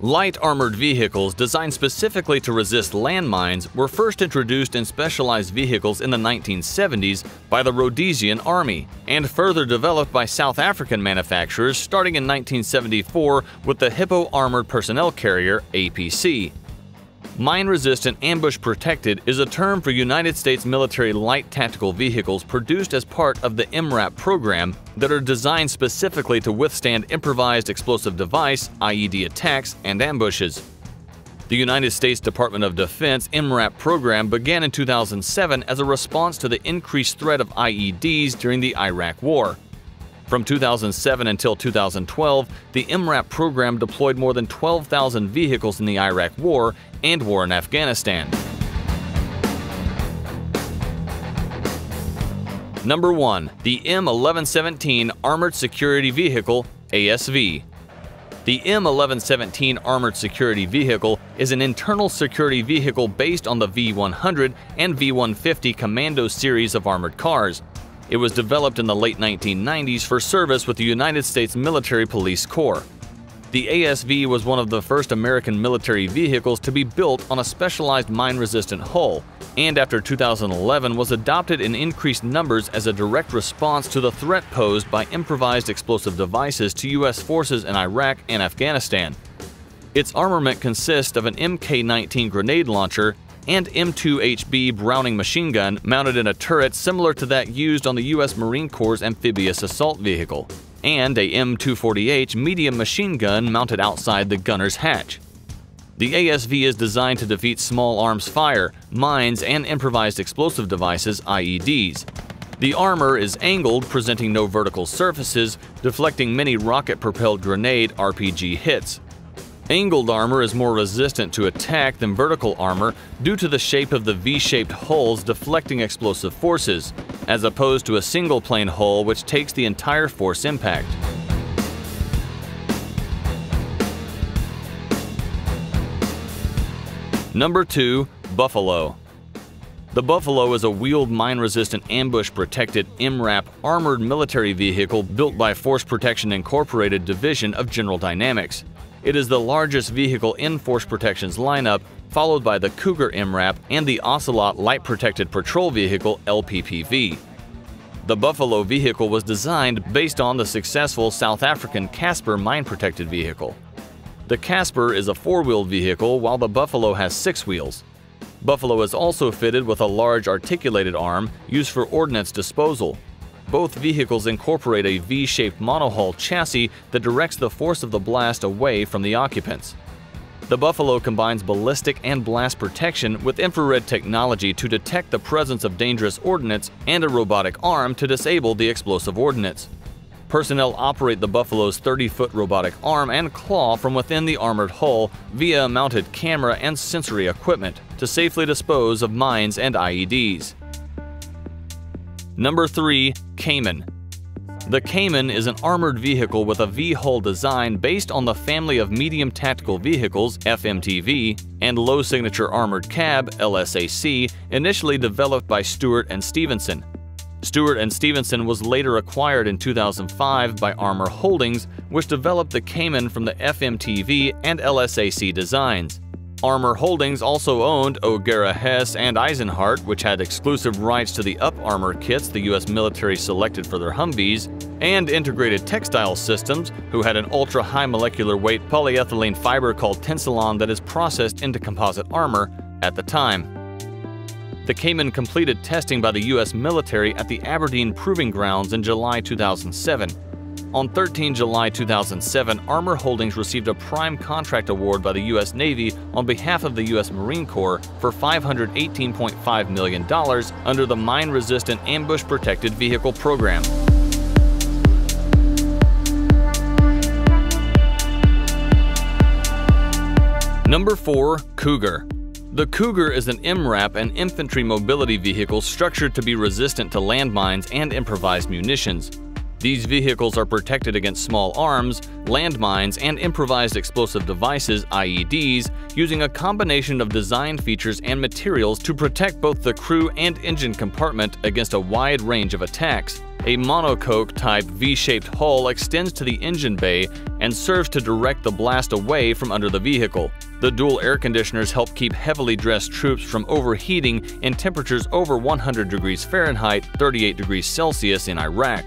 Light armored vehicles designed specifically to resist landmines were first introduced in specialized vehicles in the 1970s by the Rhodesian Army, and further developed by South African manufacturers starting in 1974 with the Hippo Armored Personnel Carrier (APC). Mine-resistant ambush-protected is a term for United States military light tactical vehicles produced as part of the MRAP program that are designed specifically to withstand improvised explosive device (IED) attacks and ambushes. The United States Department of Defense MRAP program began in 2007 as a response to the increased threat of IEDs during the Iraq War. From 2007 until 2012, the MRAP program deployed more than 12,000 vehicles in the Iraq War and war in Afghanistan. Number 1. The M1117 Armored Security Vehicle (ASV). The M1117 Armored Security Vehicle is an internal security vehicle based on the V100 and V150 Commando series of armored cars. It was developed in the late 1990s for service with the United States Military Police Corps. The ASV was one of the first American military vehicles to be built on a specialized mine-resistant hull, and after 2011 was adopted in increased numbers as a direct response to the threat posed by improvised explosive devices to U.S. forces in Iraq and Afghanistan. Its armament consists of an Mk-19 grenade launcher and M2HB Browning machine gun mounted in a turret similar to that used on the U.S. Marine Corps' amphibious assault vehicle, and a M240H medium machine gun mounted outside the gunner's hatch. The ASV is designed to defeat small arms fire, mines, and improvised explosive devices (IEDs). The armor is angled, presenting no vertical surfaces, deflecting many rocket-propelled grenade RPG hits. Angled armor is more resistant to attack than vertical armor due to the shape of the V-shaped hulls deflecting explosive forces, as opposed to a single-plane hull which takes the entire force impact. Number 2. Buffalo. The Buffalo is a wheeled mine-resistant ambush-protected MRAP armored military vehicle built by Force Protection Incorporated division of General Dynamics. It is the largest vehicle in Force Protection's lineup, followed by the Cougar MRAP and the Ocelot Light Protected Patrol Vehicle (LPPV). The Buffalo vehicle was designed based on the successful South African Casper mine-protected vehicle. The Casper is a four-wheeled vehicle while the Buffalo has 6 wheels. Buffalo is also fitted with a large articulated arm used for ordnance disposal. Both vehicles incorporate a V-shaped monohull chassis that directs the force of the blast away from the occupants. The Buffalo combines ballistic and blast protection with infrared technology to detect the presence of dangerous ordnance and a robotic arm to disable the explosive ordnance. Personnel operate the Buffalo's 30-foot robotic arm and claw from within the armored hull via a mounted camera and sensory equipment to safely dispose of mines and IEDs. Number 3. Caiman. The Caiman is an armored vehicle with a V-hull design based on the family of medium tactical vehicles (FMTV) and low-signature armored cab (LSAC) initially developed by Stewart and Stevenson. Stewart and Stevenson was later acquired in 2005 by Armor Holdings, which developed the Caiman from the FMTV and LSAC designs. Armor Holdings also owned O'Gara Hess and Eisenhart, which had exclusive rights to the up armor kits the U.S. military selected for their Humvees, and Integrated Textile Systems, who had an ultra-high molecular weight polyethylene fiber called Tensilon that is processed into composite armor at the time. The Caiman completed testing by the U.S. military at the Aberdeen Proving Grounds in July 2007. On 13 July 2007, Armor Holdings received a prime contract award by the U.S. Navy on behalf of the U.S. Marine Corps for $518.5 million under the Mine-Resistant Ambush Protected Vehicle Program. Number 4. Cougar. The Cougar is an MRAP and infantry mobility vehicle structured to be resistant to landmines and improvised munitions. These vehicles are protected against small arms, landmines, and improvised explosive devices (IEDs) using a combination of design features and materials to protect both the crew and engine compartment against a wide range of attacks. A monocoque-type V-shaped hull extends to the engine bay and serves to direct the blast away from under the vehicle. The dual air conditioners help keep heavily dressed troops from overheating in temperatures over 100 degrees Fahrenheit, 38 degrees Celsius in Iraq.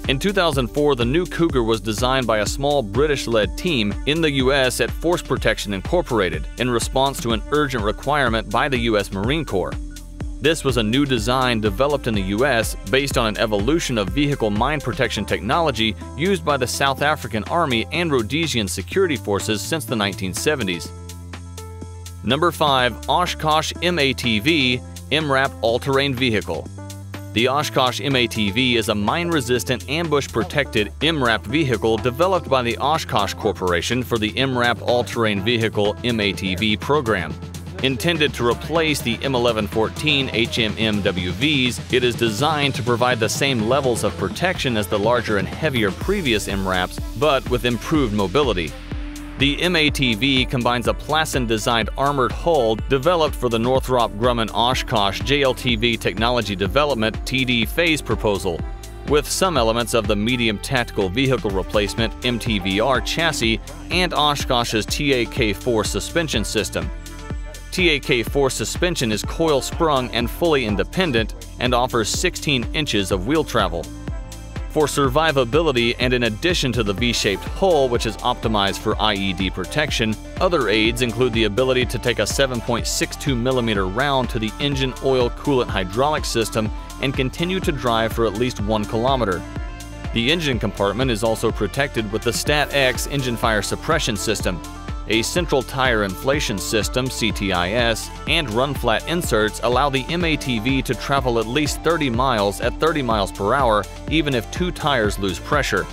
In 2004, the new Cougar was designed by a small British-led team in the U.S. at Force Protection Incorporated in response to an urgent requirement by the U.S. Marine Corps. This was a new design developed in the U.S. based on an evolution of vehicle mine protection technology used by the South African Army and Rhodesian security forces since the 1970s. Number 5. Oshkosh MATV MRAP All-Terrain Vehicle. The Oshkosh MATV is a mine-resistant, ambush-protected MRAP vehicle developed by the Oshkosh Corporation for the MRAP All-Terrain Vehicle MATV program. Intended to replace the M1114 HMMWVs, it is designed to provide the same levels of protection as the larger and heavier previous MRAPs, but with improved mobility. The MATV combines a Plasson-designed armored hull developed for the Northrop Grumman Oshkosh JLTV Technology Development TD phase proposal, with some elements of the Medium Tactical Vehicle Replacement MTVR chassis and Oshkosh's TAK-4 suspension system. TAK-4 suspension is coil-sprung and fully independent and offers 16 inches of wheel travel. For survivability and in addition to the V-shaped hull, which is optimized for IED protection, other aids include the ability to take a 7.62mm round to the engine oil coolant hydraulic system and continue to drive for at least 1 kilometer. The engine compartment is also protected with the Stat-X engine fire suppression system. A central tire inflation system (CTIS) and run-flat inserts allow the MATV to travel at least 30 miles at 30 miles per hour even if 2 tires lose pressure.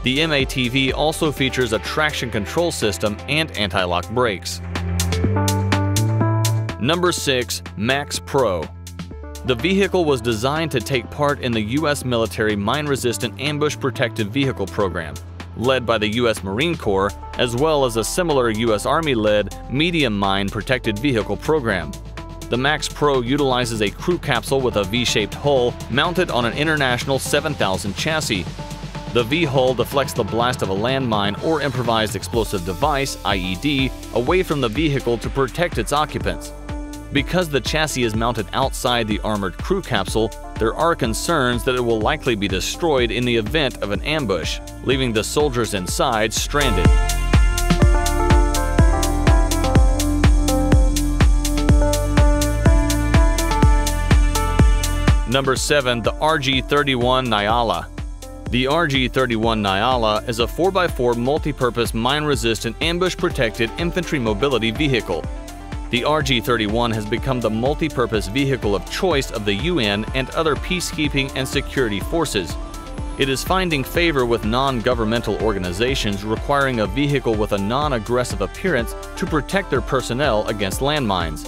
The MATV also features a traction control system and anti-lock brakes. Number 6. Max Pro. The vehicle was designed to take part in the U.S. military mine-resistant ambush protective vehicle program, led by the U.S. Marine Corps, as well as a similar U.S. Army-led medium mine protected vehicle program. The Max Pro utilizes a crew capsule with a V-shaped hull mounted on an International 7000 chassis. The V-hull deflects the blast of a landmine or improvised explosive device (IED) away from the vehicle to protect its occupants. Because the chassis is mounted outside the armored crew capsule, there are concerns that it will likely be destroyed in the event of an ambush, leaving the soldiers inside stranded. Number 7. The RG-31 Nyala. The RG-31 Nyala is a 4x4 multi-purpose mine-resistant ambush-protected infantry mobility vehicle. The RG-31 has become the multi-purpose vehicle of choice of the UN and other peacekeeping and security forces. It is finding favor with non-governmental organizations requiring a vehicle with a non-aggressive appearance to protect their personnel against landmines.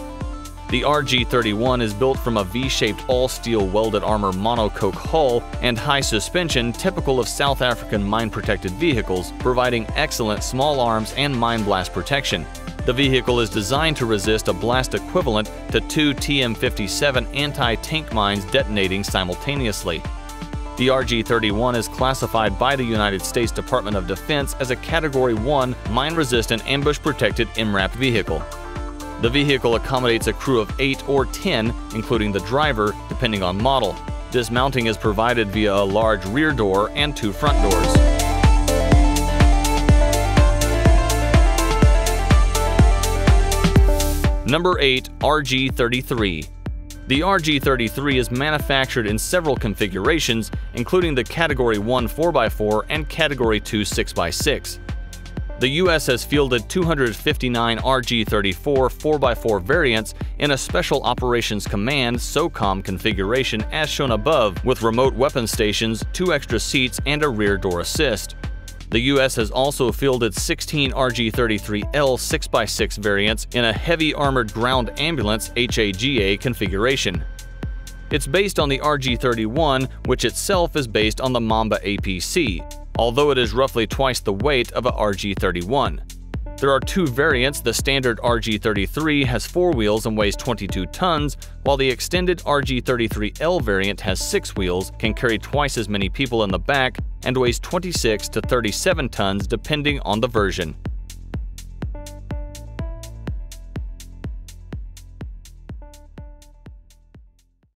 The RG-31 is built from a V-shaped all-steel welded armor monocoque hull and high suspension typical of South African mine-protected vehicles, providing excellent small arms and mine blast protection. The vehicle is designed to resist a blast equivalent to 2 TM-57 anti-tank mines detonating simultaneously. The RG-31 is classified by the United States Department of Defense as a Category 1 mine-resistant ambush-protected MRAP vehicle. The vehicle accommodates a crew of 8 or 10, including the driver, depending on model. Dismounting is provided via a large rear door and 2 front doors. Number 8. RG-33. The RG-33 is manufactured in several configurations, including the Category 1 4x4 and Category 2 6x6. The U.S. has fielded 259 RG-34 4x4 variants in a Special Operations Command SOCOM configuration as shown above, with remote weapon stations, 2 extra seats, and a rear door assist. The U.S. has also fielded 16 RG-33L 6x6 variants in a Heavy Armored Ground Ambulance HAGA configuration. It's based on the RG-31, which itself is based on the Mamba APC, although it is roughly twice the weight of a RG-31. There are two variants. The standard RG33 has 4 wheels and weighs 22 tons, while the extended RG33L variant has 6 wheels, can carry twice as many people in the back, and weighs 26 to 37 tons depending on the version.